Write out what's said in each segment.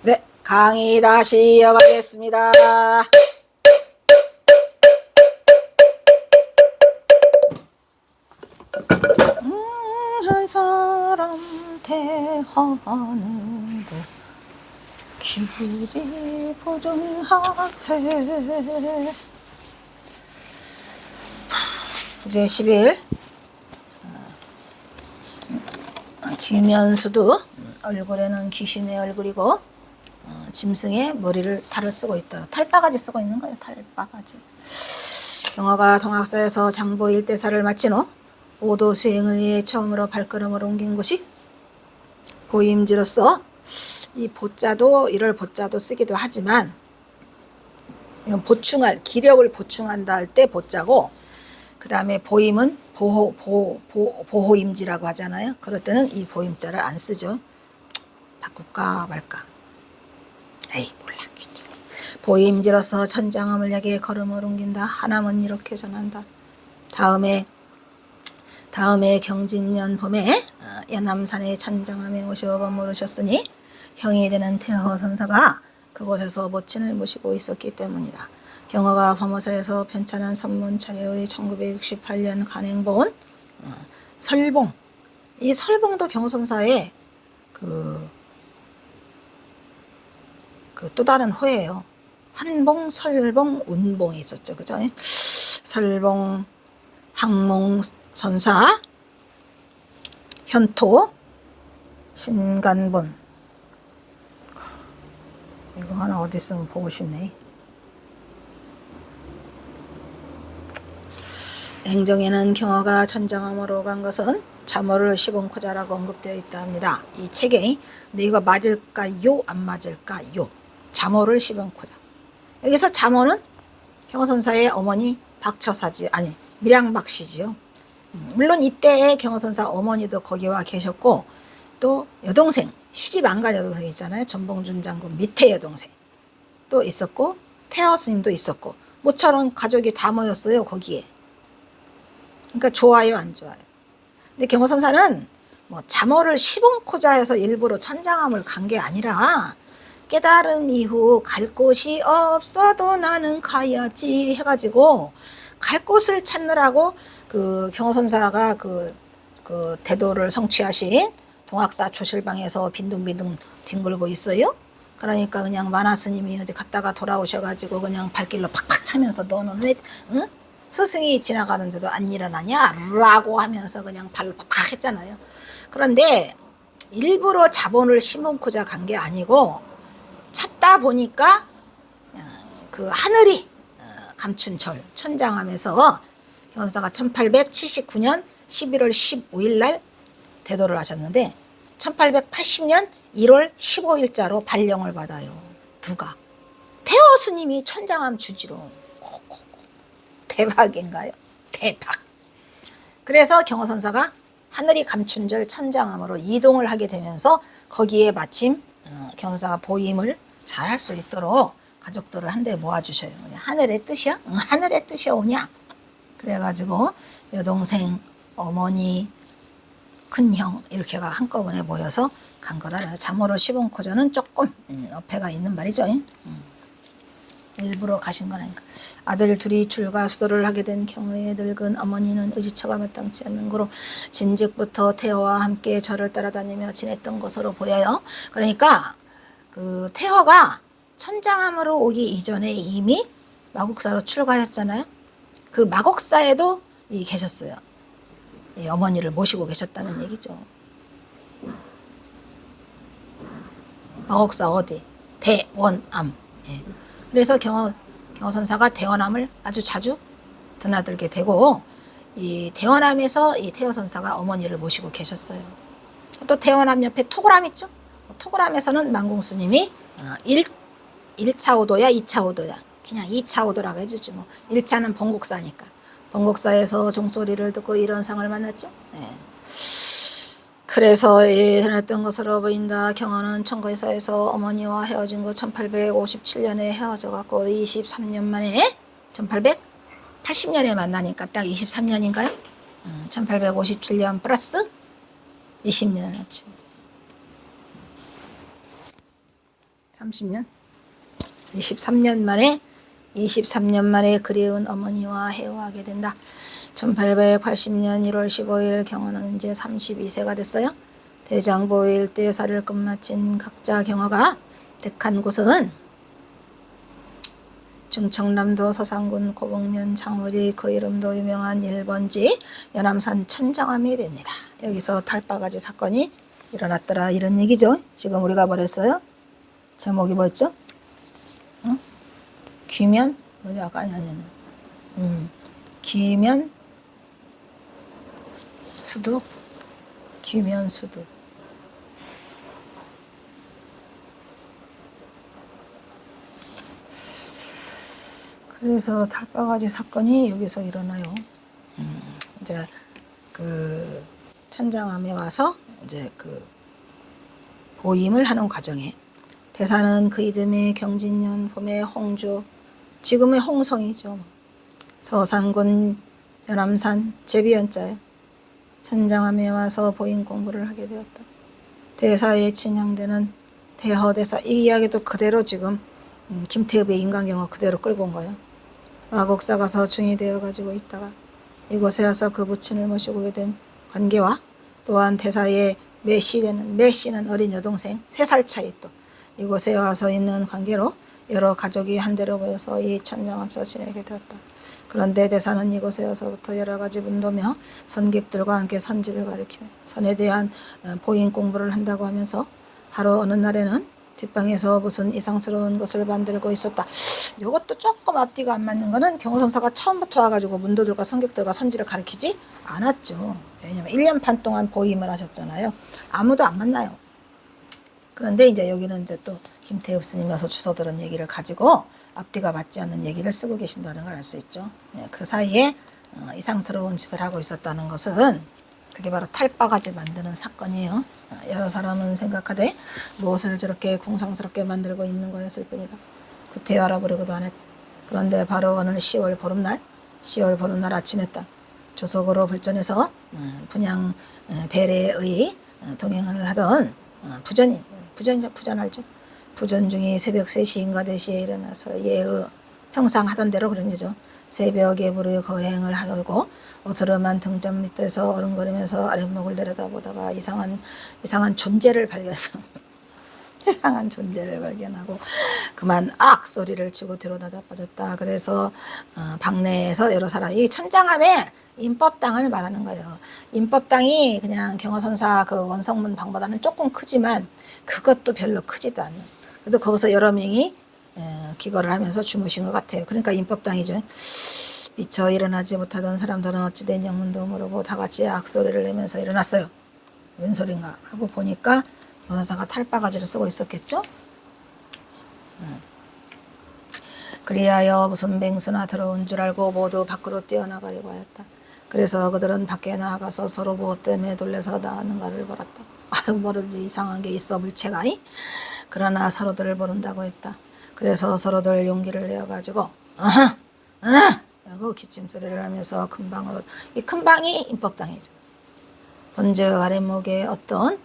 네, 강의 다시 이어가겠습니다. 한 사람 대하는 것 길이 보존하세. 이제 10일 김현수도 얼굴에는 귀신의 얼굴이고 짐승의 머리를 탈을 쓰고 있다. 탈바가지 쓰고 있는 거예요. 탈바가지. 경화가 동학사에서 장보 일대사를 마친 후 오도 수행을 위해 처음으로 발걸음을 옮긴 곳이 보임지로서, 이 보자도 이럴 보자도 쓰기도 하지만 이건 보충할, 기력을 보충한다 할 때 보자고, 그 다음에 보임은 보호임지라고 하잖아요. 그럴 때는 이 보임자를 안 쓰죠. 바꿀까 말까. 에이 몰라. 보임지로서 천장함을 향해 걸음을 옮긴다. 하남은 이렇게 전한다. 다음에 경진년 봄에 연암산의 천장함에 오셔 머무르셨으니 형이 되는 태허 선사가 그곳에서 모친을 모시고 있었기 때문이다. 경화가 범어사에서 편찬한 선문 차례의 1968년 간행본 설봉, 이 설봉도 경선사의 그 또 다른 호예요. 환봉, 설봉, 운봉이 있었죠. 그죠? 설봉, 항몽 선사, 현토, 신간본. 이거 하나 어디 있으면 보고 싶네. 행정에는 경화가 천장암으로 간 것은 자모를 시봉코자라고 언급되어 있다 합니다. 이 책에 근데 이거 맞을까요? 안 맞을까요? 자모를 시봉코자. 여기서 자모는 경화선사의 어머니 박처사지, 아니 밀양박씨지요. 물론 이때 경화선사 어머니도 거기 와 계셨고, 또 여동생, 시집 안 간 여동생 있잖아요. 전봉준 장군 밑에 여동생 또 있었고, 태허 스님도 있었고, 모처럼 가족이 다 모였어요 거기에. 그러니까 좋아요 안 좋아요? 근데 경화선사는 뭐 자모를 시봉코자 해서 일부러 천장암을 간 게 아니라, 깨달음 이후 갈 곳이 없어도 나는 가야지 해가지고 갈 곳을 찾느라고 그 경화선사가 그 대도를 성취하신 동학사 초실방에서 빈둥빈둥 뒹굴고 있어요. 그러니까 그냥 만화스님이 어디 갔다가 돌아오셔가지고 그냥 발길로 팍팍 차면서 너는 왜 응? 스승이 지나가는데도 안 일어나냐? 라고 하면서 그냥 발로 팍팍 했잖아요. 그런데 일부러 자본을 심어놓고자 간 게 아니고, 찾다 보니까 그 하늘이 감춘 절 천장함에서 경화선사가 1879년 11월 15일 날 대도를 하셨는데 1880년 1월 15일자로 발령을 받아요. 누가? 태허 스님이 천장함 주지로. 대박인가요? 대박. 그래서 경화선사가 하늘이 감춘 절 천장함으로 이동을 하게 되면서 거기에 마침 경화선사가 보임을 잘 할 수 있도록 가족들을 한데 모아주셔요. 하늘의 뜻이야? 응, 하늘의 뜻이 오냐? 그래가지고 여동생, 어머니, 큰형 이렇게가 한꺼번에 모여서 간 거라. 자모로 시봉코자는 조금 어폐가 있는 말이죠. 일부러 가신 건 아닌가. 아들 둘이 출가 수도를 하게 된 경우에 늙은 어머니는 의지처가 마땅치 않는 거로 진즉부터 태허와 함께 절을 따라다니며 지냈던 것으로 보여요. 그러니까 그 태허가 천장함으로 오기 이전에 이미 마곡사로 출가하셨잖아요. 그 마곡사에도 계셨어요. 이 어머니를 모시고 계셨다는 얘기죠. 마곡사 어디? 대원암. 예. 그래서 경화선사가 대원암을 아주 자주 드나들게 되고, 이 대원암에서 이 태허선사가 어머니를 모시고 계셨어요. 또 대원암 옆에 토굴암 있죠? 토굴암에서는 만공스님이 1차 오도야 2차 오도야, 그냥 2차 오도라고 해주죠. 뭐 1차는 본곡사니까. 본곡사에서 종소리를 듣고 이런 상을 만났죠. 네. 그래서 해놨던 것으로 보인다. 경화는 청거사에서 어머니와 헤어진 거 1857년에 헤어져 갖고 23년 만에 1880년에 만나니까 딱 23년인가요? 1857년 플러스 20년을 했죠. 30년? 23년 만에 그리운 어머니와 헤어하게 된다. 1880년 1월 15일 경호는 이제 32세가 됐어요. 대장보 일대 사를 끝마친 각자 경호가 택한 곳은 충청남도 서산군 고봉면 장월이 그 이름도 유명한 1번지 연암산 천장암이 됩니다. 여기서 달바가지 사건이 일어났더라 이런 얘기죠. 지금 우리가 뭐랬어요? 제목이 뭐였죠? 귀면? 뭐지? 아까 아니. 귀면 수두? 귀면 수두. 그래서 달바가지 사건이 여기서 일어나요. 이제 그 천장암에 와서 이제 그 보임을 하는 과정에 대사는 그 이듬해 경진년 봄에 홍주, 지금의 홍성이죠. 서산군 연암산 제비연자에 천장암에 와서 보임 공부를 하게 되었다. 대사에 친양되는 대허대사, 이 이야기도 그대로 지금 김태읍의 인간경화 그대로 끌고 온 거예요. 마곡사 가서 중이 되어 가지고 있다가 이곳에 와서 그 부친을 모시고 된 관계와 또한 대사의 매씨는 어린 여동생 3살 차이 또 이곳에 와서 있는 관계로 여러 가족이 한데로 모여서 이 천장암서 지내게 되었다. 그런데 대사는 이곳에 와서부터 여러 가지 문도며 선객들과 함께 선지를 가리키며 선에 대한 보인 공부를 한다고 하면서 하루 어느 날에는 뒷방에서 무슨 이상스러운 것을 만들고 있었다. 이것도 조금 앞뒤가 안 맞는 거는 경호선사가 처음부터 와가지고 문도들과 선객들과 선지를 가르치지 않았죠. 왜냐면 1년 반 동안 보임을 하셨잖아요. 아무도 안 만나요. 그런데 이제 여기는 이제 또 김태읍 스님이 와서 주워 들은 얘기를 가지고 앞뒤가 맞지 않는 얘기를 쓰고 계신다는 걸 알 수 있죠. 그 사이에 이상스러운 짓을 하고 있었다는 것은 그게 바로 탈바가지 만드는 사건이에요. 여러 사람은 생각하되 무엇을 저렇게 궁상스럽게 만들고 있는 거였을 뿐이다. 구태여 알아보려고도 안 했다. 그런데 바로 어느 10월 보름날 아침에 딱 조속으로 불전에서 분양 배례의 동행을 하던 부전 알죠? 부전 중에 새벽 3시인가 4시에 일어나서 평상 하던 대로 그런 거죠. 새벽에 불의 거행을 하려고 어스름한 등잔 밑에서 어른거리면서 아랫목을 내려다보다가 이상한 존재를 발견해서 이상한 존재를 발견하고 그만 악 소리를 치고 뒤로 나다빠졌다. 그래서 방내에서 여러 사람이 천장암에 임법당을 말하는 거예요. 임법당이 그냥 경호선사 그 원성문 방보다는 조금 크지만 그것도 별로 크지도 않아요. 그래도 거기서 여러 명이 기거를 하면서 주무신 것 같아요. 그러니까 임법당이죠. 미처 일어나지 못하던 사람들은 어찌된 영문도 모르고 다 같이 악소리를 내면서 일어났어요. 웬 소린가 하고 보니까 경호선사가 탈바가지를 쓰고 있었겠죠. 그리하여 무슨 맹수나 들어온 줄 알고 모두 밖으로 뛰어나가려고 하였다. 그래서 그들은 밖에 나가서 서로 무엇 때문에 놀래서 나가는가를 보았다. 모르는 이상한 게 있어 물체가. 그러나 서로들을 모른다고 했다. 그래서 서로들 용기를 내어가지고 하고 기침소리를 하면서 큰방으로, 이 큰방이 임법당이죠. 본즉 아랫목에 어떤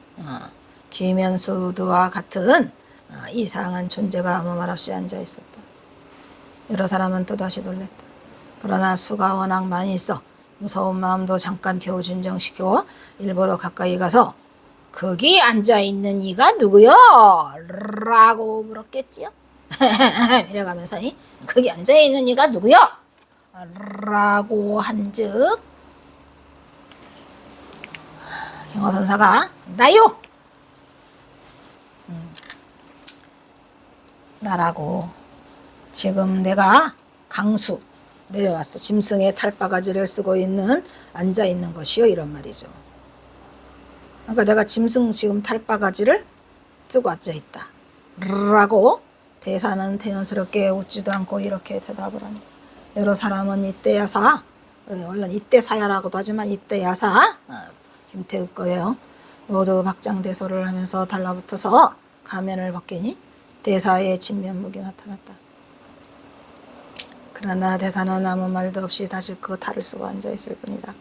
귀면수두와 같은 이상한 존재가 아무 말 없이 앉아 있었다. 여러 사람은 또다시 놀랬다. 그러나 수가 워낙 많이 있어 무서운 마음도 잠깐 겨우 진정시키고 일부러 가까이 가서 거기 앉아있는 이가 누구요? 라고 물었겠지요. 이래가면서 거기 앉아있는 이가 누구요? 라고 한즉 경호선사가 나요! 나라고. 지금 내가 강수 내려왔어. 짐승의 탈바가지를 쓰고 있는 앉아있는 것이요 이런 말이죠. 그러니까 내가 짐승 지금 탈바가지를 쓰고 앉아있다 라고 대사는 태연스럽게 웃지도 않고 이렇게 대답을 한다. 여러 사람은 이때야사, 원래 이때사야라고도 하지만 이때야사 김태읍 거예요. 모두 박장대소를 하면서 달라붙어서 가면을 벗기니 대사의 진면목이 나타났다. 그러나 대사는 아무 말도 없이 다시 그 탈을 쓰고 앉아있을 뿐이다.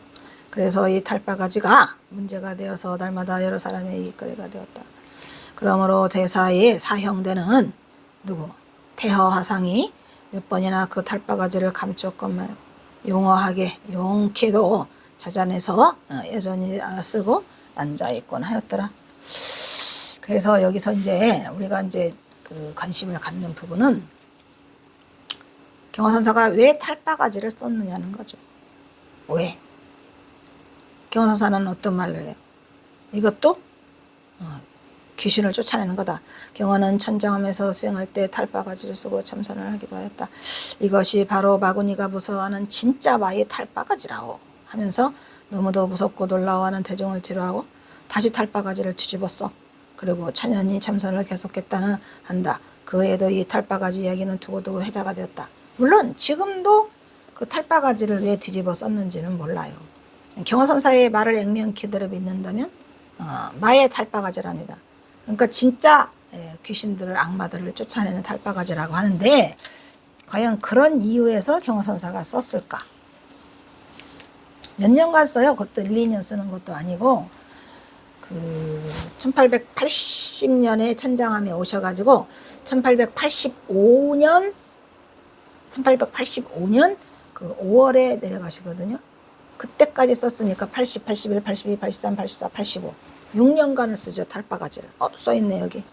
그래서 이 탈바가지가 문제가 되어서 날마다 여러 사람의 이익거리가 되었다. 그러므로 대사의 사형되는 누구 태허화상이 몇 번이나 그 탈바가지를 감추었건만 용허하게 용케도 찾아내서 여전히 쓰고 앉아있곤 하였더라. 그래서 여기서 이제 우리가 이제 그 관심을 갖는 부분은 경화선사가 왜 탈바가지를 썼느냐는 거죠. 왜? 경화선사는 어떤 말로 해요? 이것도 귀신을 쫓아내는 거다. 경화는 천장함에서 수행할 때 탈바가지를 쓰고 참선을 하기도 하였다. 이것이 바로 마구니가 무서워하는 진짜 마의 탈바가지라고 하면서 너무도 무섭고 놀라워하는 대중을 뒤로하고 다시 탈바가지를 뒤집었어. 그리고 찬연히 참선을 계속했다는 한다. 그 외에도 이 탈바가지 이야기는 두고두고 회자가 되었다. 물론 지금도 그 탈바가지를 왜 뒤집어 썼는지는 몰라요. 경화선사의 말을 액면 그대로 믿는다면 마의 탈바가지랍니다. 그러니까 진짜 귀신들을 악마들을 쫓아내는 탈바가지라고 하는데 과연 그런 이유에서 경화선사가 썼을까? 몇 년간 써요. 그것도 1, 2년 쓰는 것도 아니고 그 1880년에 천장함에 오셔가지고 1885년 그 5월에 내려가시거든요. 그때까지 썼으니까 80, 81, 82, 83, 84, 85 6년간을 쓰죠. 탈바가지를. 써있네 여기.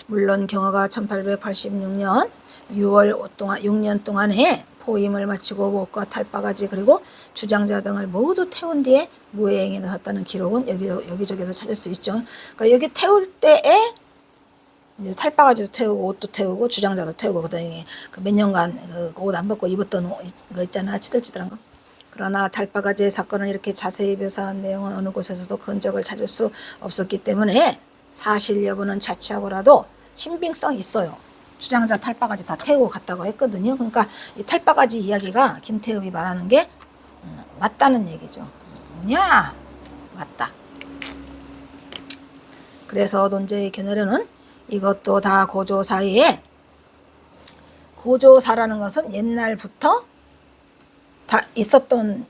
물론 경화가 1886년 6월 동안 6년 동안에 포임을 마치고 목과 탈바가지 그리고 주장자 등을 모두 태운 뒤에 무해행에 나섰다는 기록은 여기저기서 찾을 수 있죠. 그러니까 여기 태울 때에 이제 탈바가지도 태우고 옷도 태우고 주장자도 태우고 그다음에 그 몇 년간 그 옷 안 벗고 입었던 거 있잖아. 치들치들한 거. 그러나 탈바가지의 사건을 이렇게 자세히 묘사한 내용은 어느 곳에서도 흔적을 찾을 수 없었기 때문에 사실 여부는 자취하고라도 신빙성이 있어요. 주장자 탈바가지 다 태우고 갔다고 했거든요. 그러니까 이 탈바가지 이야기가 김태읍이 말하는 게 맞다는 얘기죠. 뭐냐? 맞다. 그래서 논제의 견해로는 이것도 다 고조사에 고조사라는 것은 옛날부터 다 있었던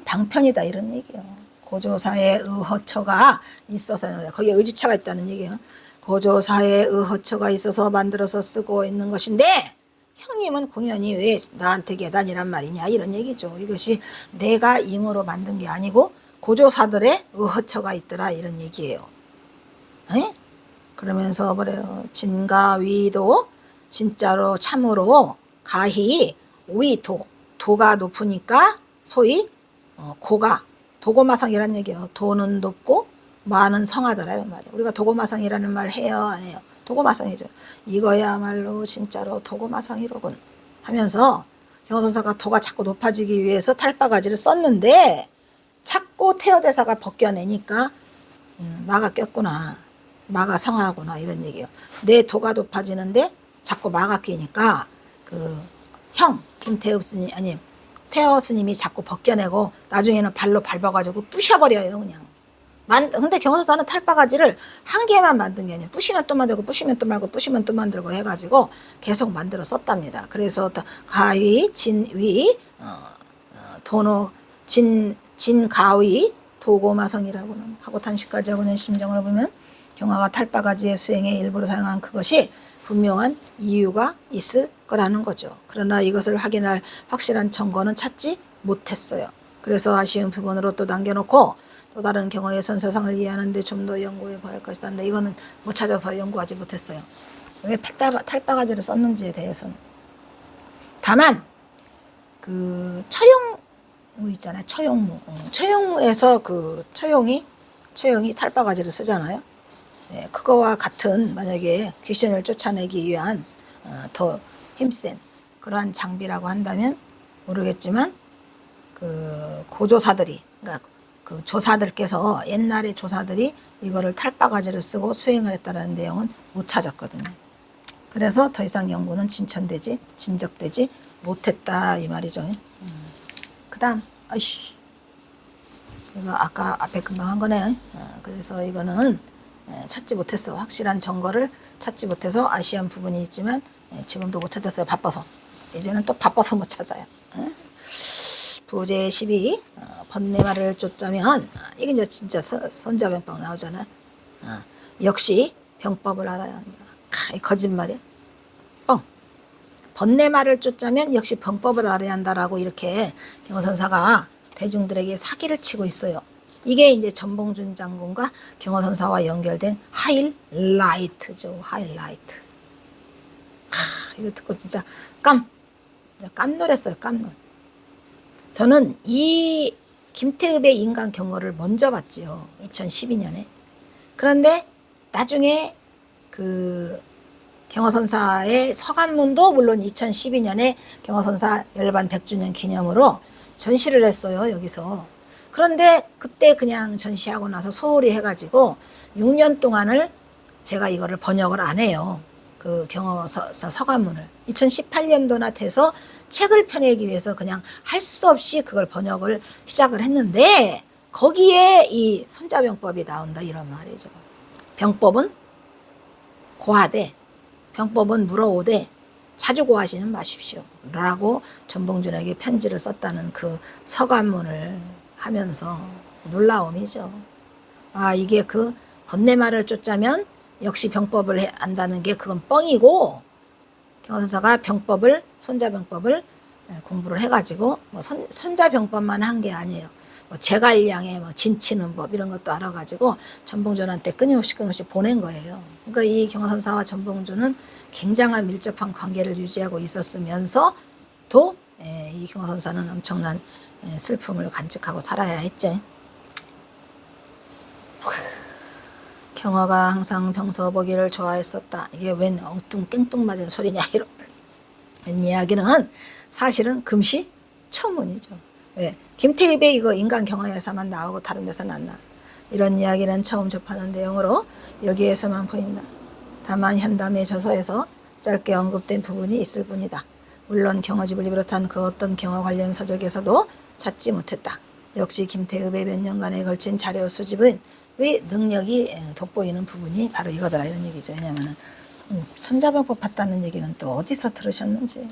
방편이다 이런 얘기예요. 고조사의 의허처가 있어서 거기에 의지처가 있다는 얘기예요. 고조사의 의허처가 있어서 만들어서 쓰고 있는 것인데 형님은 공연히 왜 나한테 계단이란 말이냐 이런 얘기죠. 이것이 내가 임으로 만든 게 아니고 고조사들의 의허처가 있더라 이런 얘기예요. 에? 그러면서 뭐래요. 진가위도 진짜로 참으로 가히 도가 높으니까 소위 고가 도고마성이라는 얘기예요. 도는 높고 마는 성하더라 이런 말이에요. 우리가 도고마성이라는 말 해요 안 해요? 도고마성이죠. 이거야말로 진짜로 도고마성이로군 하면서 경화선사가 도가 자꾸 높아지기 위해서 탈바가지를 썼는데 자꾸 태어대사가 벗겨내니까 마가 꼈구나. 마가 성하구나 이런 얘기예요. 내 도가 높아지는데 자꾸 마가 끼니까 김태읍 스님 아니 태어 스님이 자꾸 벗겨내고 나중에는 발로 밟아가지고 부셔버려요 그냥. 근데 경화선사는 탈바가지를 한 개만 만든 게 아니에요. 부시면 또 만들고 부시면 또 말고 부시면 또 만들고 해가지고 계속 만들어 썼답니다. 그래서 가위 진위 도노 진가위 도고마성이라고는 하고 단식까지 하고 낸 심정을 보면 경화가 탈바가지의 수행에 일부러 사용한 그것이 분명한 이유가 있을 거라는 거죠. 그러나 이것을 확인할 확실한 증거는 찾지 못했어요. 그래서 아쉬운 부분으로 또 남겨놓고 또 다른 경화의 선사상을 이해하는데 좀 더 연구해 봐야 할 것이다. 근데 이거는 못 찾아서 연구하지 못했어요. 왜 탈바가지를 썼는지에 대해서는. 다만 그 처용무 있잖아요. 처용무. 처용무에서 그 처용이 탈바가지를 쓰잖아요. 네, 그거와 같은 만약에 귀신을 쫓아내기 위한 더 힘센 그러한 장비라고 한다면 모르겠지만 그 고조사들이 그러니까 그 조사들께서 옛날의 조사들이 이거를 탈바가지를 쓰고 수행을 했다는 내용은 못 찾았거든요. 그래서 더 이상 연구는 진적되지 못했다 이 말이죠. 그 다음 이거 아까 앞에 금방 한 거네. 그래서 이거는 찾지 못했어. 확실한 증거를 찾지 못해서 아쉬운 부분이 있지만 지금도 못 찾았어요. 바빠서. 이제는 또 바빠서 못 찾아요. 부제 12 번뇌말을 쫓자면 이게 이제 진짜 선자병법 나오잖아. 역시 병법을 알아야 한다. 이 거짓말이야. 뻥. 번뇌말을 쫓자면 역시 병법을 알아야 한다라고 이렇게 경허선사가 대중들에게 사기를 치고 있어요. 이게 이제 전봉준 장군과 경허선사와 연결된 하이라이트죠. 하이라이트. 이거 듣고 진짜 깜놀했어요. 깜놀. 저는 이 김태읍의 인간 경허를 먼저 봤지요. 2012년에. 그런데 나중에 그 경허선사의 서간문도 물론 2012년에 경허선사 열반 100주년 기념으로 전시를 했어요. 여기서. 그런데 그때 그냥 전시하고 나서 소홀히 해가지고 6년 동안을 제가 이거를 번역을 안 해요. 그 경허선사 서간문을. 2018년도나 돼서 책을 펴내기 위해서 그냥 할 수 없이 그걸 번역을 시작을 했는데 거기에 이 손자병법이 나온다 이런 말이죠. 병법은 고하되 병법은 물어오되 자주 고하시는 마십시오 라고 전봉준에게 편지를 썼다는 그 서간문을 하면서 놀라움이죠. 아, 이게 그 번뇌말을 쫓자면 역시 병법을 안다는 게 그건 뻥이고 경허선사가 병법을 손자병법을 공부를 해가지고 뭐 손자병법만 한 게 아니에요. 뭐 제갈량의 뭐 진치는 법 이런 것도 알아가지고 전봉준한테 끊임없이 보낸 거예요. 그러니까 이 경허선사와 전봉준은 굉장한 밀접한 관계를 유지하고 있었으면서도 이 경허선사는 엄청난 슬픔을 간직하고 살아야 했죠. 경허가 항상 병서 보기를 좋아했었다. 이게 웬 엉뚱 깽뚱맞은 소리냐 이런 이야기는 사실은 금시초문이죠. 네. 김태입의 이거 인간 경허에서만 나오고 다른 데서는 안 나와요. 이런 이야기는 처음 접하는 내용으로 여기에서만 보인다. 다만 현담의 저서에서 짧게 언급된 부분이 있을 뿐이다. 물론 경허집을 비롯한 그 어떤 경허 관련 서적에서도 찾지 못했다. 역시 김태읍의 몇 년간에 걸친 자료 수집은 왜 능력이 돋보이는 부분이 바로 이거더라 이런 얘기죠. 왜냐하면 손자병법 봤다는 얘기는 또 어디서 들으셨는지.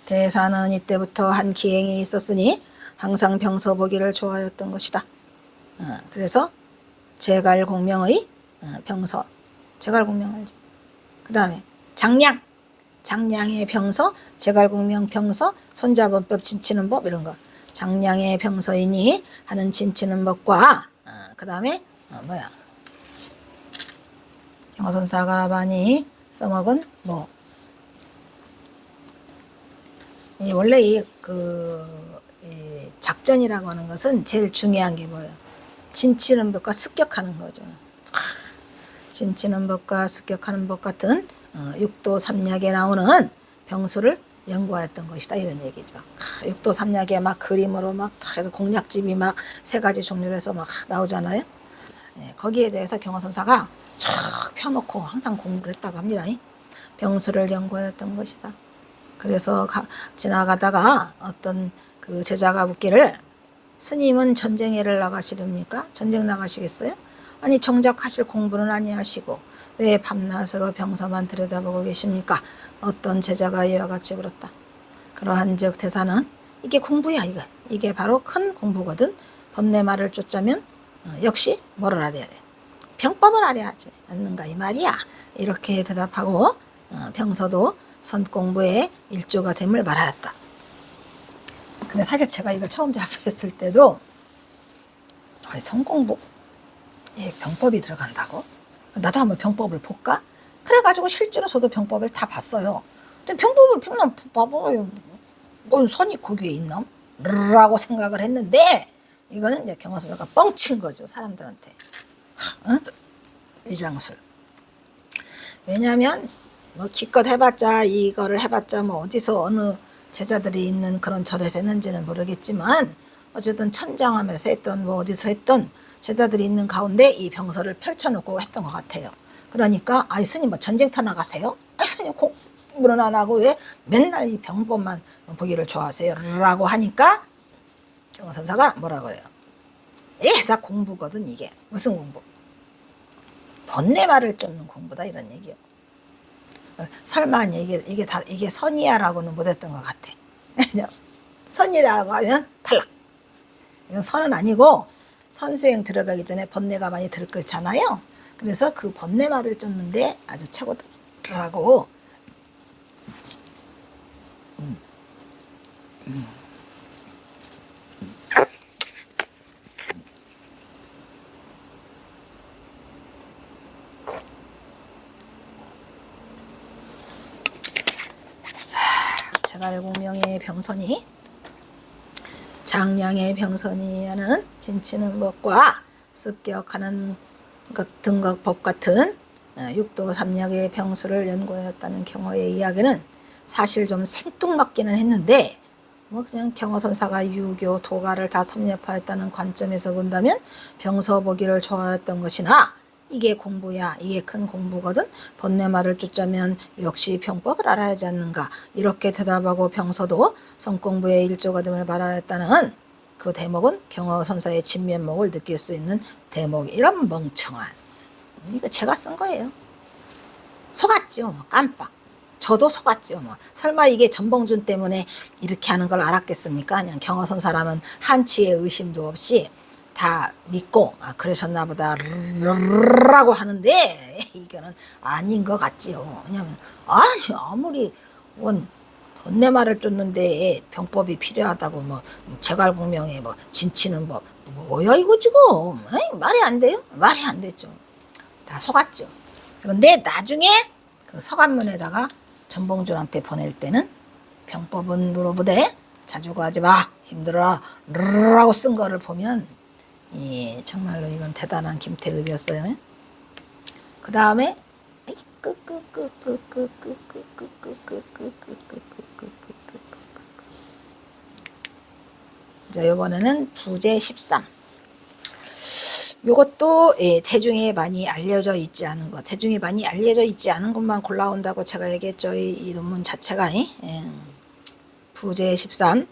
대사는 이때부터 한 기행이 있었으니 항상 병서 보기를 좋아했던 것이다. 그래서 제갈공명의 병서, 제갈공명 알지? 그 다음에 장량의 병서, 제갈공명 병서, 손자병법 진치는 법 이런 거. 장량의 병서이니 하는 진치는 법과 그 다음에 경허선사가 많이 써먹은 뭐 원래 이 작전이라고 하는 것은 제일 중요한 게 뭐예요? 진치는 법과 습격하는 거죠. 진치는 법과 습격하는 법 같은 육도 삼약에 나오는 병수를 연구하였던 것이다 이런 얘기죠. 육도 삼약에 막 그림으로 막 해서 공략집이 막 3가지 종류로 해서 막 나오잖아요. 거기에 대해서 경허선사가 쫙 펴놓고 항상 공부를 했다고 합니다. 병수를 연구하였던 것이다. 그래서 지나가다가 어떤 그 제자가 묻기를 스님은 전쟁에를 나가시렵니까? 전쟁 나가시겠어요? 아니 정작 하실 공부는 아니하시고 왜 밤낮으로 병서만 들여다보고 계십니까? 어떤 제자가 이와 같이 물었다. 그러한즉 대사는 이게 공부야 이게 바로 큰 공부거든. 번뇌말을 쫓자면 역시 뭐를 알아야 돼? 병법을 알아야 하지 않는가 이 말이야. 이렇게 대답하고 병서도 선공부의 일조가 됨을 말하였다. 근데 사실 제가 이걸 처음 접했을 때도 선공부 병법이 들어간다고? 나도 한번 병법을 볼까? 그래가지고 실제로 저도 병법을 다 봤어요. 근데 병법을 그냥 봐봐요. 뭔 선이 거기에 있나? 라고 생각을 했는데 이거는 이제 경허선사가 뻥친 거죠. 사람들한테. 위장술. 왜냐하면 뭐 기껏 해봤자 이거를 해봤자 뭐 어디서 어느 제자들이 있는 그런 절에서 했는지는 모르겠지만 어쨌든 천장함에서 했던 뭐 어디서 했던 제자들이 있는 가운데 이 병서를 펼쳐놓고 했던 것 같아요. 그러니까 아이 스님 뭐 전쟁터 나가세요? 아이 스님 공부는 안 하고 왜 맨날 이 병법만 보기를 좋아하세요? 라고 하니까 경허선사가 뭐라고 해요? 다 공부거든 이게. 무슨 공부? 번뇌말을 쫓는 공부다 이런 얘기요. 설마 이게 선이야라고는 못했던 것 같아. 선이라고 하면 탈락. 이건 선은 아니고 선수행 들어가기 전에 번뇌가 많이 들끓잖아요. 그래서 그 번뇌말을 쫓는데 아주 최고더라고. 제갈공명의 병선이 장량의 병선이 하는 진치는 법과 습격하는 것 등각 법 같은 육도 삼약의 병수를 연구하였다는 경어의 이야기는 사실 좀 생뚱맞기는 했는데 뭐 그냥 경어선사가 유교 도가를 다 섭렵하였다는 관점에서 본다면 병서 보기를 좋아했던 것이나 이게 공부야, 이게 큰 공부거든, 번뇌말을 쫓자면 역시 병법을 알아야 하지 않는가, 이렇게 대답하고 병서도 성공부의 일조가 됨을 말하였다는 그 대목은 경어선사의 진면목을 느낄 수 있는 대목. 이런 멍청한, 이거 제가 쓴 거예요. 속았죠, 뭐. 깜빡. 저도 속았죠, 뭐. 설마 이게 전봉준 때문에 이렇게 하는 걸 알았겠습니까? 그냥 경어선사라면 한치의 의심도 없이 다 믿고 그러셨나 보다 라고 하는데 이거는 아닌 것 같지요. 왜냐면 아니 아무리 원 번뇌말을 쫓는데 병법이 필요하다고 뭐 제갈공명에 뭐 진치는 법 뭐야 이거 지금. 에이, 말이 안 돼요? 말이 안 됐죠. 다 속았죠. 그런데 나중에 그 서간문에다가 전봉준한테 보낼 때는 병법은 물어보되 자주 구하지 마, 힘들어라 라고 쓴 거를 보면 정말로 이건 대단한 김태읍이었어요. 그 다음에 자, 요번에는 부제 13. 요것도 대중에 많이 알려져 있지 않은 것, 대중에 많이 알려져 있지 않은 것만 골라온다고 제가 얘기했죠. 이 논문 자체가. 부제 13.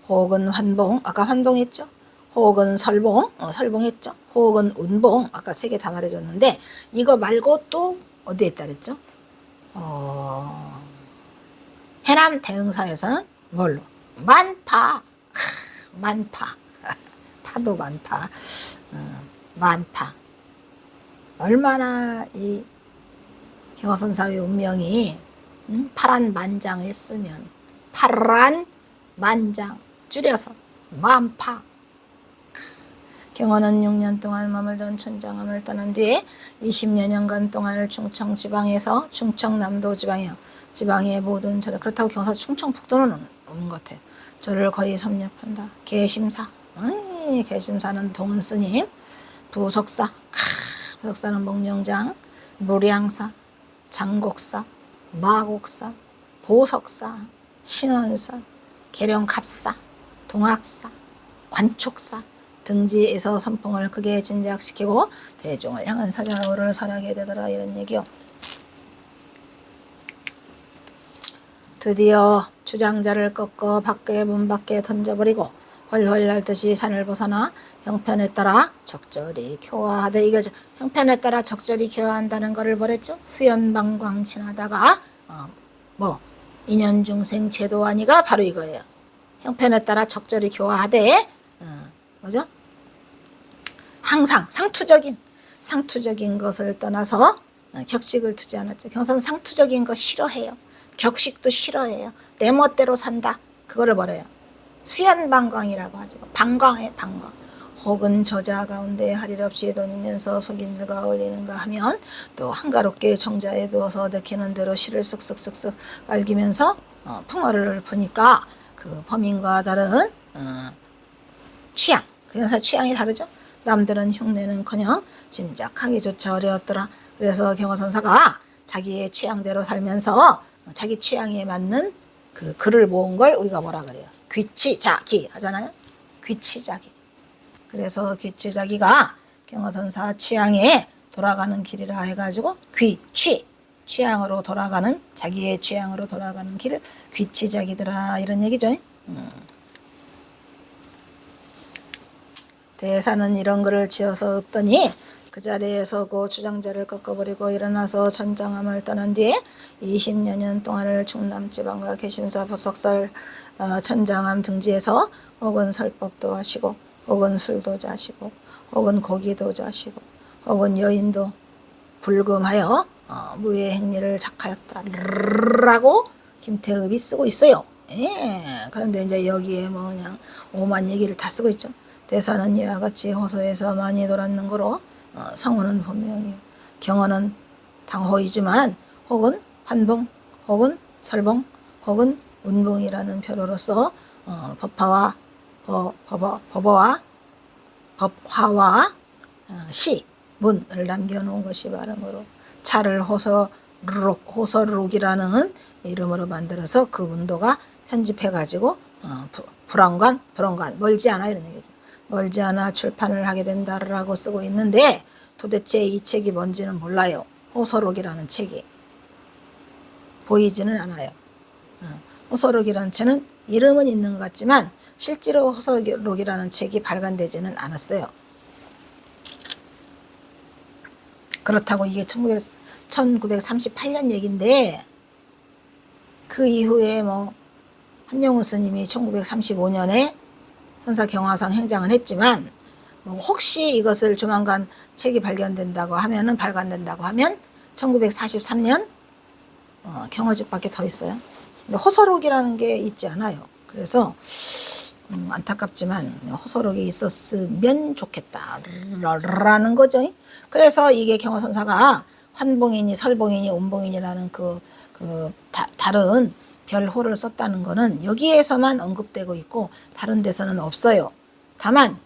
혹은 환봉, 아까 환봉했죠. 혹은 설봉, 설봉했죠. 혹은 운봉, 아까 3개 다 말해줬는데 이거 말고 또 어디에 있다 그랬죠? 해남 대흥사에서는 뭘로? 만파. 만파. 파도 만파. 만파. 얼마나 이 경어선사의 운명이 파란만장했으면, 파란만장 줄여서 만파. 경어는 6년 동안 머물던 천장암을 떠난 뒤에 20여년간 동안을 충청지방에서 충청남도 지방의 모든 절에, 그렇다고 경사 충청북도는 없는 것 같아요. 절을 거의 섭렵한다. 계심사, 계심사는 동은스님, 부석사, 부석사는 목룡장, 무량사, 장곡사, 마곡사, 보석사, 신원사, 계령갑사, 동학사, 관촉사, 등지에서 선풍을 크게 진작시키고 대중을 향한 사자로를 설하게 되더라, 이런 얘기요. 드디어 주장자를 꺾어 문 밖에 던져버리고 훨훨 날듯이 산을 벗어나 형편에 따라 적절히 교화하되, 이거죠. 형편에 따라 적절히 교화한다는 거를 뭐랬죠? 수연방광 지나다가 인연중생 제도하니가 바로 이거예요. 형편에 따라 적절히 교화하되 뭐죠? 항상 상투적인 것을 떠나서 격식을 두지 않았죠. 경선 상투적인 거 싫어해요. 격식도 싫어해요. 내 멋대로 산다. 그거를 뭐래요? 수연방광이라고 하죠. 방광에 방광. 혹은 저자 가운데 할 일 없이 돈이면서 속인들과 어울리는가 하면 또 한가롭게 정자에 두어서 내키는 대로 실을 쓱쓱쓱쓱 빨기면서 풍어를 보니까 그 범인과 다른 취향, 그래서 취향이 다르죠. 남들은 흉내는커녕 짐작하기조차 어려웠더라. 그래서 경어선사가 자기의 취향대로 살면서 자기 취향에 맞는 그 글을 모은 걸 우리가 뭐라 그래요? 귀치자기 하잖아요. 귀치자기. 그래서 귀치자기가 경어선사 취향에 돌아가는 길이라 해가지고 취향으로 돌아가는, 자기의 취향으로 돌아가는 길을 귀치자기더라, 이런 얘기죠. 대사는 이런 글을 지어서 읊더니 그 자리에 서고 주장자를 꺾어버리고 일어나서 천장암을 떠난 뒤에 20여 년 동안을 충남지방과 계심사 보석살 천장암 등지에서 혹은 설법도 하시고 혹은 술도 자시고 혹은 고기도 자시고 혹은 여인도 불금하여 무의 행리를 작하였다라고 김태읍이 쓰고 있어요. 예. 그런데 이제 여기에 뭐 그냥 오만 얘기를 다 쓰고 있죠. 대사는 이와 같이 호소에서 많이 돌았는 거로 성어는 분명히 경어는 당호이지만 혹은 환봉 혹은 설봉 혹은 운봉이라는 표로서 법화와 법화와 시, 문을 남겨놓은 것이 바람으로 차를 호서록이라는 이름으로 만들어서 그 문도가 편집해가지고 불원관 멀지 않아 이런 얘기죠. 멀지 않아 출판을 하게 된다라고 쓰고 있는데 도대체 이 책이 뭔지는 몰라요. 호서록이라는 책이 보이지는 않아요. 호서록이라는 책은 이름은 있는 것 같지만 실제로 호서록이라는 책이 발간되지는 않았어요. 그렇다고 이게 1938년 얘기인데 그 이후에 뭐 한영우 스님이 1935년에 선사경화상 행장을 했지만 뭐 혹시 이것을 조만간 책이 발간된다고 하면 1943년 경어집밖에 더 있어요. 근데 호서록이라는 게 있지 않아요. 그래서 안타깝지만 호서록이 있었으면 좋겠다라는 거죠. 그래서 이게 경어선사가 환봉이니 설봉이니 운봉이니라는 다른 별호를 썼다는 거는 여기에서만 언급되고 있고 다른 데서는 없어요. 다만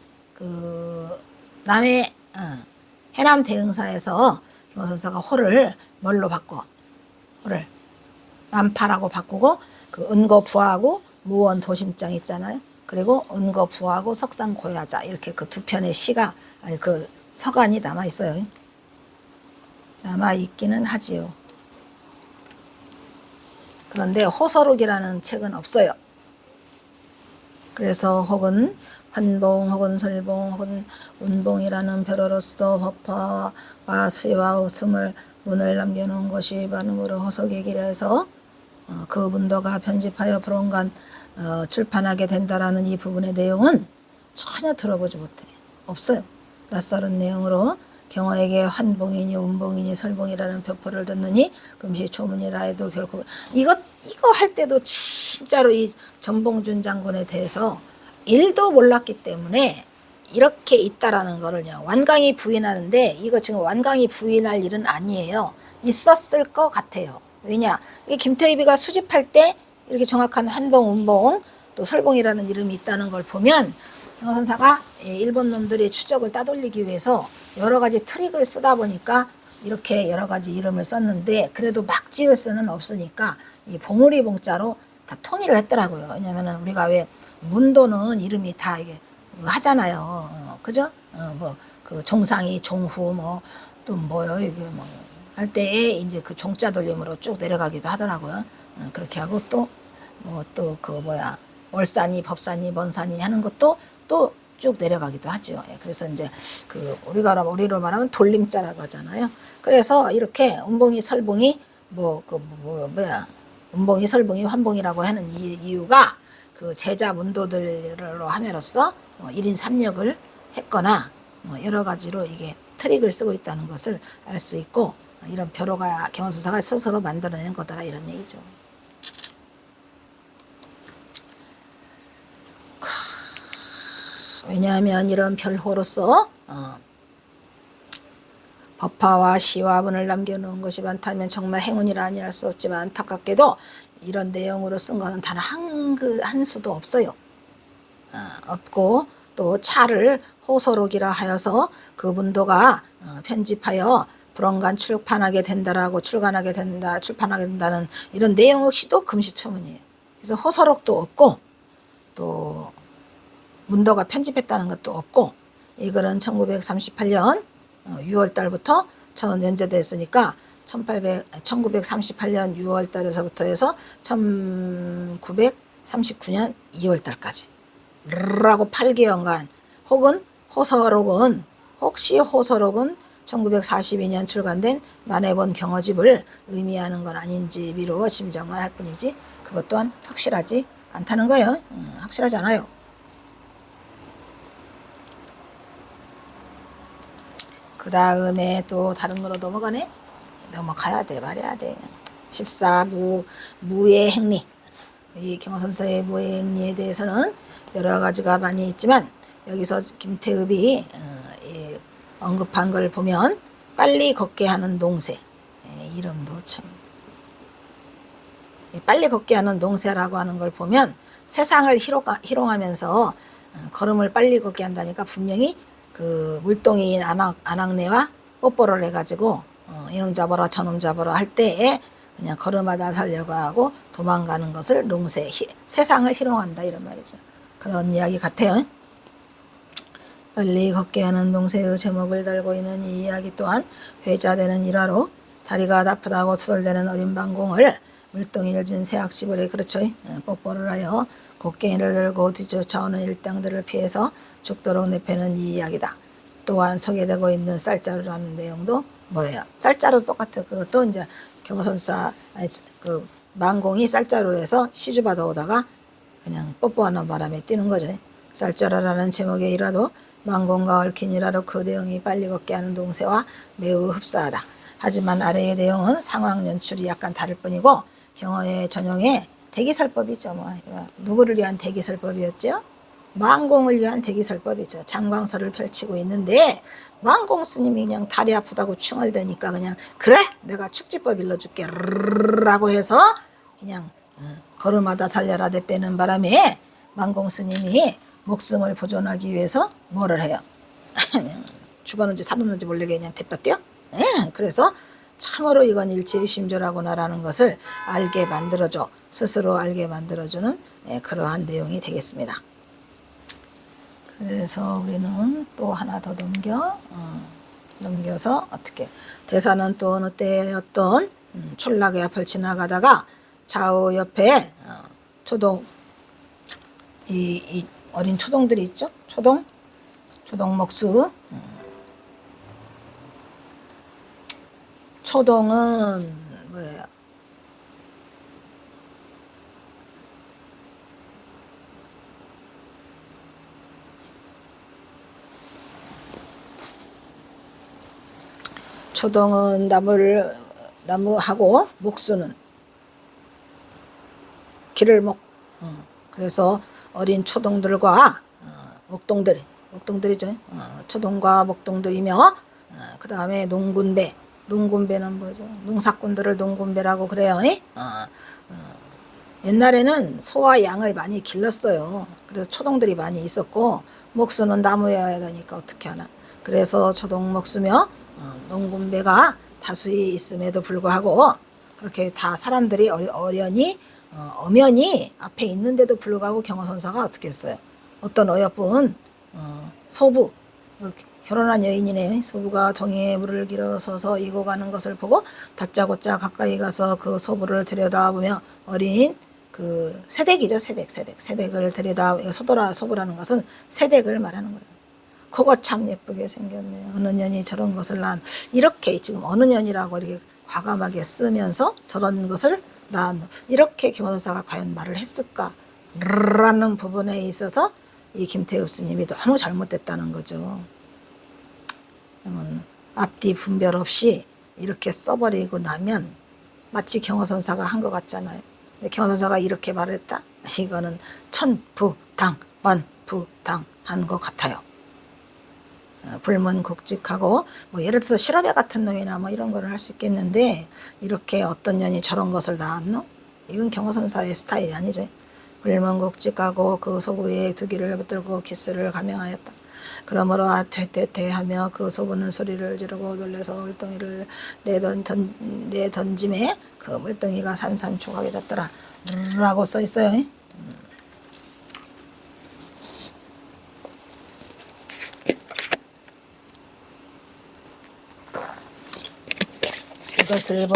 남해 해남 대흥사에서 경어선사가 호를 뭘로 바꿔? 호를 남파라고 바꾸고 은거부하고 무원 도심장 있잖아요. 그리고 은거부하고 석상고야자 이렇게 그 두 편의 시가 서간이 남아 있어요. 남아 있기는 하지요. 그런데 호서록이라는 책은 없어요. 그래서 혹은 환봉 혹은 설봉 혹은 운봉이라는 별어로서 법화와 시와 웃음을 문을 남겨놓은 것이 반응으로 호석이기라 해서 그 문도가 편집하여 불원간 출판하게 된다라는 이 부분의 내용은 전혀 들어보지 못해. 없어요. 낯설은 내용으로 경어에게 환봉이니 운봉이니 설봉이라는 표포를 듣느니 금시초문이라 해도 결코 이거 할 때도 진짜로 이 전봉준 장군에 대해서 1도 몰랐기 때문에 이렇게 있다라는 거를 완강히 부인하는데 이거 지금 완강히 부인할 일은 아니에요. 있었을 것 같아요. 왜냐? 이게 김태희비가 수집할 때 이렇게 정확한 환봉, 운봉, 또 설봉이라는 이름이 있다는 걸 보면 경어선사가 일본 놈들의 추적을 따돌리기 위해서 여러 가지 트릭을 쓰다 보니까 이렇게 여러 가지 이름을 썼는데 그래도 막 지을 수는 없으니까 이 봉우리 봉자로 다 통일을 했더라고요. 왜냐면은 우리가 왜 문도는 이름이 다 이게 하잖아요. 그죠? 종상이 종후 또 뭐요 이게 할 때에 이제 그 종자 돌림으로 쭉 내려가기도 하더라고요. 그렇게 하고 월산이 법산이 먼산이 하는 것도 또 쭉 내려가기도 하죠. 그래서 이제 우리로 말하면 돌림자라고 하잖아요. 그래서 이렇게 운봉이 설봉이 운봉이 설봉이 환봉이라고 하는 이유가 그 제자 문도들로 함으로써 1인 3역을 했거나 여러 가지로 이게 트릭을 쓰고 있다는 것을 알 수 있고 이런 벼로가 경어선사가 스스로 만들어낸 거다 이런 얘기죠. 왜냐하면 이런 별호로서 법화와 시와 문을 남겨놓은 것이 많다면 정말 행운이라 아니할 수 없지만 안타깝게도 이런 내용으로 쓴 거는 단 한 수도 없어요. 없고 또 차를 호서록이라 하여서 그 문도가 편집하여 불원간 출판하게 된다는 이런 내용 역시도 금시초문이에요. 그래서 호서록도 없고 또 문도가 편집했다는 것도 없고 이거는 1938년 6월 달부터 연재됐으니까 1938년 6월 달에서부터 해서 1939년 2월 달까지 라고 8개월간 혹은 호서록은 1942년 출간된 만해본 경어집을 의미하는 건 아닌지 미루어 짐작만 할 뿐이지 그것 또한 확실하지 않다는 거예요. 확실하지 않아요. 그 다음에 또 다른 거로 넘어가네. 넘어가야 돼, 말해야 돼. 14무 무의 행리. 이 경선사의 무의 행리에 대해서는 여러 가지가 많이 있지만 여기서 김태읍이 언급한 걸 보면 빨리 걷게 하는 농새. 이름도 참 빨리 걷게 하는 농새라고 하는 걸 보면 세상을 희롱하면서 걸음을 빨리 걷게 한다니까 분명히 그 물동이인 안악내와 뽀뽀를 해가지고 이놈 잡아라 저놈 잡아라 할 때에 그냥 걸음하다 살려고 하고 도망가는 것을 농새, 세상을 희롱한다 이런 말이죠. 그런 이야기 같아요. 빨리 걷게 하는 농새의 제목을 달고 있는 이 이야기 또한 회자되는 일화로 다리가 아프다고 투덜대는 어린 방공을 물동이를 진 새악시벌에 그렇죠. 뽀뽀를 하여 곡괭이를 들고 뒤쫓아오는 일당들을 피해서 죽도록 내패는 이 이야기다. 또한 소개되고 있는 쌀자루라는 내용도 뭐예요? 쌀자루 똑같죠. 그것도 이제 경선사 그 망공이 쌀자루에서 시주 받아오다가 그냥 뽀뽀하는 바람에 뛰는 거죠. 쌀자루라는 제목의 일화도 망공과 얽힌 일화로 그 내용이 빨리 걷게 하는 동새와 매우 흡사하다. 하지만 아래의 내용은 상황 연출이 약간 다를 뿐이고 경어의 전용의 대기설법이죠. 뭐 누구를 위한 대기설법이었죠? 망공을 위한 대기설법이죠. 장광설을 펼치고 있는데 망공 스님이 그냥 다리 아프다고 충을대니까 그냥 그래 내가 축지법 일러줄게 라고 해서 그냥 걸음하다 살려라 대 빼는 바람에 망공 스님이 목숨을 보존하기 위해서 뭐를 해요? 죽었는지 살았는지 모르게 그냥 대빠 뛰어? 그래서 참으로 이건 일체유심조라구나라는 것을 알게 만들어줘, 스스로 알게 만들어주는 그러한 내용이 되겠습니다. 그래서 우리는 또 하나 더 넘겨서 어떻게 대사는 또 어느 때 어떤 촌락의 앞을 지나가다가 좌우 옆에 초동 이 어린 초동들이 있죠. 초동 먹수. 초동은 뭐예요? 초동은 나무하고 목수는 길을 그래서 어린 초동들과 목동들이죠. 초동과 목동들이며 그 다음에 농군배는 뭐죠? 농사꾼들을 농군배라고 그래요. 옛날에는 소와 양을 많이 길렀어요. 그래서 초동들이 많이 있었고 목수는 나무여야 되니까 어떻게 하나. 그래서 초동 목수며 농군배가 다수히 있음에도 불구하고 그렇게 다 사람들이 엄연히 앞에 있는데도 불구하고 경호선사가 어떻게 했어요? 어떤 어여쁜 소부, 결혼한 여인이네. 소부가 동해에 물을 길어서서 이고 가는 것을 보고 다짜고짜 가까이 가서 그 소부를 들여다보며 어린 그 새댁이죠. 새댁을 소부라는 것은 새댁을 말하는 거예요. 그거 참 예쁘게 생겼네요. 어느 년이 저런 것을 난 이렇게 지금 어느 년이라고 이렇게 과감하게 쓰면서 저런 것을 난 이렇게 경호사가 과연 말을 했을까 라는 부분에 있어서 이 김태읍 스님이 너무 잘못됐다는 거죠. 앞뒤 분별 없이 이렇게 써버리고 나면 마치 경호선사가 한 것 같잖아요. 근데 경호선사가 이렇게 말했다? 이거는 천부당 한 것 같아요. 불문국직하고 뭐 예를 들어서 실업애 같은 놈이나 뭐 이런 거를 할 수 있겠는데 이렇게 어떤 년이 저런 것을 낳았노? 이건 경호선사의 스타일이 아니죠. 불문국직하고 그 소부의 두 귀를 붙들고 키스를 감행하였다. 그러므로 퇴퇴퇴하며 그 소부는 소리를 지르고 놀라서 물동이를 내던짐에 그 물동이가 산산초각이 됐더라 라고 써 있어요. 이것을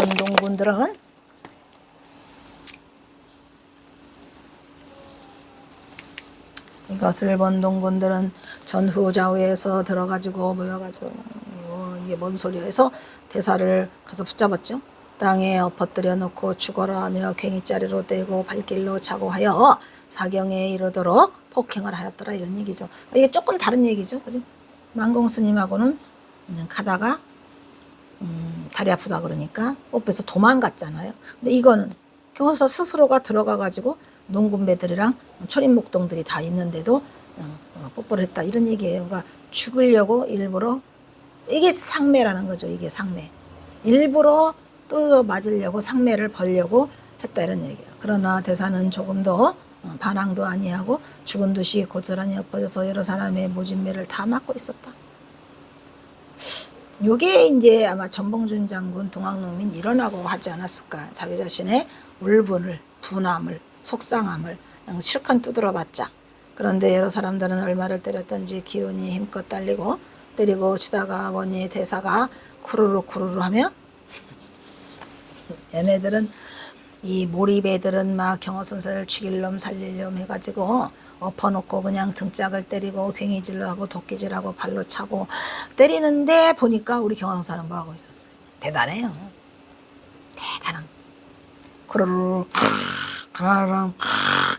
본 동군들은 전후 좌우에서 들어가지고 모여가지고 이게 뭔 소리야 해서 대사를 가서 붙잡았죠. 땅에 엎어뜨려 놓고 죽어라 하며 괭이자리로 떼고 발길로 차고 하여 사경에 이르도록 폭행을 하였더라 이런 얘기죠. 이게 조금 다른 얘기죠. 그죠? 망공 스님하고는 가다가 다리 아프다 그러니까 뽑혀서 도망갔잖아요. 근데 이거는 경호사 스스로가 들어가가지고 농군배들이랑 초림목동들이 다 있는데도 뽀뽀를 했다 이런 얘기예요. 그러니까 죽으려고 일부러, 이게 상매라는 거죠. 이게 상매. 일부러 또 맞으려고 상매를 벌려고 했다 이런 얘기예요. 그러나 대사는 조금 더 반항도 아니하고 죽은 듯이 고스란히 엎어져서 여러 사람의 모진매를 다 맞고 있었다. 요게 이제 아마 전봉준 장군 동학농민 일어나고 하지 않았을까. 자기 자신의 울분을, 분함을, 속상함을 실컷 두드려 봤자. 그런데 여러 사람들은 얼마를 때렸던지 기운이 힘껏 달리고 때리고 치다가 보니 대사가 쿠르르 쿠르르 하며 얘네들은 이 몰입애들은 막 경호선사를 죽일 놈 살릴 놈 해가지고 엎어놓고 그냥 등짝을 때리고 괭이질로 하고 도끼질하고 발로 차고 때리는데 보니까 우리 경호선사는 뭐하고 있었어요. 대단해요. 대단한. 쿠르르 가라랑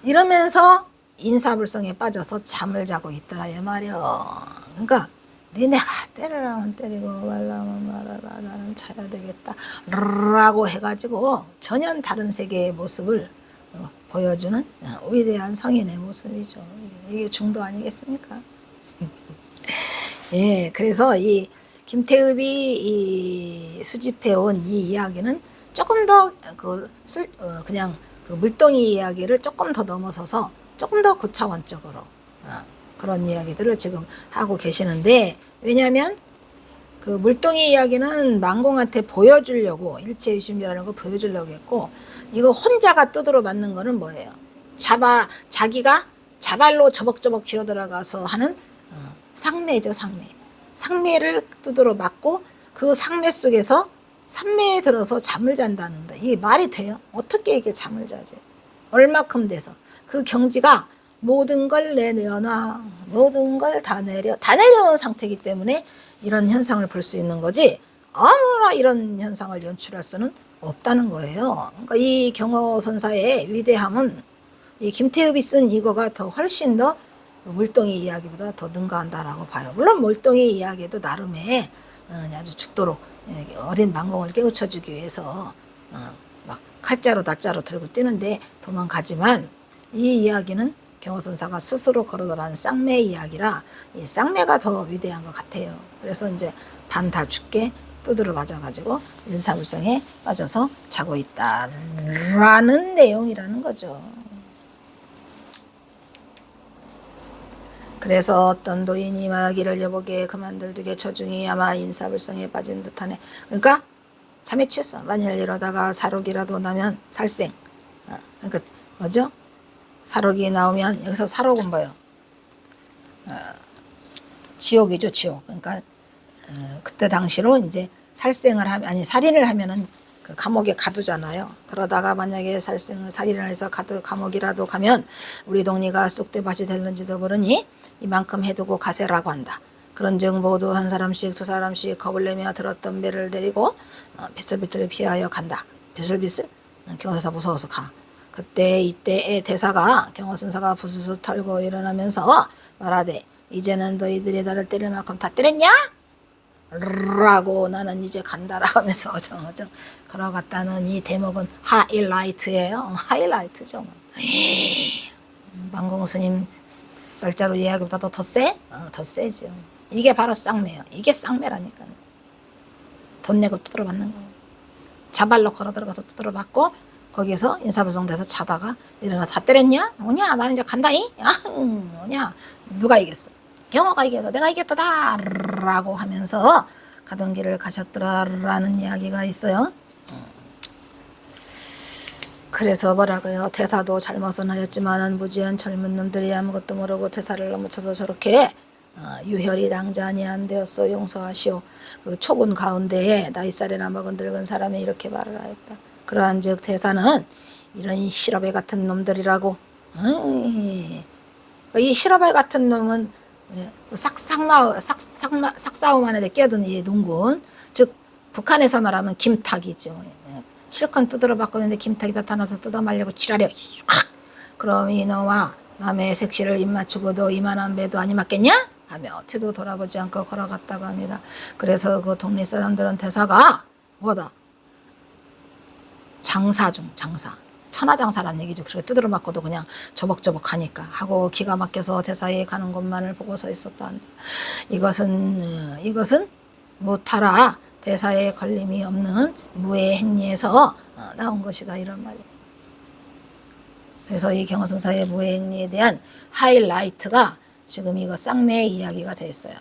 이러면서 인사불성에 빠져서 잠을 자고 있더라 이 말이야. 그러니까 니네가 때리라면 때리고 말라면 말아라 나는 자야 되겠다 라고 해가지고 전혀 다른 세계의 모습을 보여주는 위대한 성인의 모습이죠. 이게 중도 아니겠습니까? 예, 그래서 이 김태읍이 이 수집해온 이 이야기는 조금 더 그냥 그 물동이 이야기를 조금 더 넘어서서 조금 더 고차원적으로 그런 이야기들을 지금 하고 계시는데, 왜냐하면 그 물동이 이야기는 만공한테 보여주려고 일체유심이라는 거 보여주려고 했고, 이거 혼자가 두드러 맞는 거는 뭐예요? 자기가 자발로 저벅저벅 기어 들어가서 하는 상매죠. 상매를 두드러 맞고 그 상매 속에서 산매에 들어서 잠을 잔다는 거. 이게 말이 돼요? 어떻게 이게 잠을 자지? 얼마큼 돼서 그 경지가 모든 걸 내려놔, 모든 걸 다 내려온 상태이기 때문에 이런 현상을 볼 수 있는 거지, 아무나 이런 현상을 연출할 수는 없다는 거예요. 그러니까 이 경호선사의 위대함은 이 김태읍이 쓴 이거가 더 훨씬 더 물동이 이야기보다 더 능가한다라고 봐요. 물론 물동이 이야기도 나름의 아주 죽도록 어린 만공을 깨우쳐주기 위해서 막 칼자루 낫자루 들고 뛰는데 도망가지만, 이 이야기는 경호선사가 스스로 걸어가는 쌍매 이야기라 이 쌍매가 더 위대한 것 같아요. 그래서 이제 반 다 죽게 두드려 맞아가지고 인사불성에 빠져서 자고 있다라는 내용이라는 거죠. 그래서 어떤 노인이 말하기를 여보게 그만들두게 저중이 아마 인사불성에 빠진 듯하네. 그러니까 잠에 취했어. 만일 이러다가 사록이라도 나면 살생. 그러니까 뭐죠? 사록이 나오면, 여기서 사록은 뭐예요? 지옥이죠, 지옥. 그러니까 그때 당시로 이제 살생을 하면, 아니 살인을 하면은 그 감옥에 가두잖아요. 그러다가 만약에 살인을 해서 감옥이라도 가면 우리 동리가 쑥대밭이 될는지도 모르니 이만큼 해두고 가세라고 한다. 그런즉 모두 한 사람씩 두 사람씩 겁을 내며 들었던 배를 데리고 비슬비슬 피하여 간다. 비슬비슬? 경호선사 무서워서 가. 그때 이때의 대사가 경호선사가 부스스 털고 일어나면서 말하되 이제는 너희들이 나를 때릴 만큼 다 때렸냐? 라고 나는 이제 간다라고 하면서 어정어정 걸어갔다는 이 대목은 하이라이트예요. 하이라이트죠. 만공스님 쌀자루 이야기보다 더 세? 더 세죠. 이게 바로 쌍매예요. 이게 쌍매라니까요. 돈 내고 두드려 맞는 거. 자발로 걸어 들어가서 두드려 맞고 거기서 인사불성 돼서 자다가 일어나 다 때렸냐? 오냐? 나는 이제 간다잉? 오냐? 누가 이겼어? 경호가 이겨서 내가 이겼다 라고 하면서 가던 길을 가셨더라라는 이야기가 있어요. 그래서 뭐라고요? 대사도 잘못은 하였지만 무지한 젊은 놈들이 아무것도 모르고 대사를 넘어쳐서 저렇게 유혈이 낭자니 안 되었소 용서하시오. 그 초군 가운데에 나이살이나 먹은 늙은 사람이 이렇게 말을 하였다. 그러한즉 대사는 이런 실업애 같은 놈들이라고. 이 실업애 같은 놈은 싹싸움 안에 끼어든 이 농군, 즉 북한에서 말하면 김탁이죠. 실컷 두드려 바꾸는데 김탁이 나타나서 뜯어말려고 지랄해. 그럼 이놈아 남의 색시를 입맞추고도 이만한 배도 아니 맞겠냐? 하며 뒤도 돌아보지 않고 걸어갔다고 합니다. 그래서 그 동네 사람들은 대사가 뭐다? 장사 중 장사. 천하장사란 얘기죠. 그렇게 두드려 맞고도 그냥 저벅저벅 하니까 하고 기가 막혀서 대사에 가는 것만을 보고 서 있었다. 이것은 무타라. 대사에 걸림이 없는 무의 행리에서 나온 것이다. 이런 말이에요. 그래서 이 경어선사의 무의 행리에 대한 하이라이트가 지금 이거 쌍매의 이야기가 됐어요.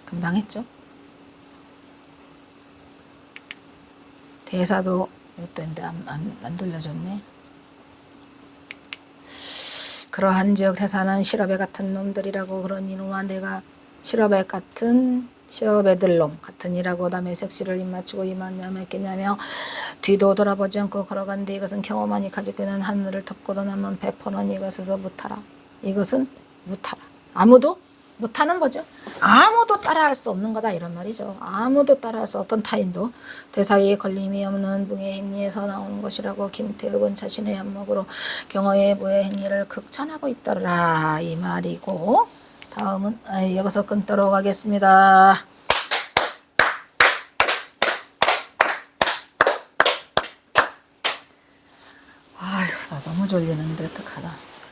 금방 했죠. 대사도 이것도 있는데 안 돌려줬네. 그러한 지역 대사는 실업애 같은 놈들이라고 그런 이놈아 내가 실업애 같은 시업애들놈 같은 이라고 다음에 색시를 입맞추고 이만냐했겠냐며 뒤도 돌아보지 않고 걸어간데 이것은 경험하니 가지고 있는 하늘을 덮고도 남은 배포는 이것에서 무타라. 이것은 무타라. 아무도 못하는 거죠. 아무도 따라할 수 없는 거다 이런 말이죠. 아무도 따라할 수 어떤 타인도 대사에 걸림이 없는 무의 행리에서 나오는 것이라고 김태읍은 자신의 안목으로 경어의 무의 행리를 극찬하고 있더라 이 말이고 다음은 여기서 끊도록 하겠습니다. 아휴 나 너무 졸리는데 어떡하나.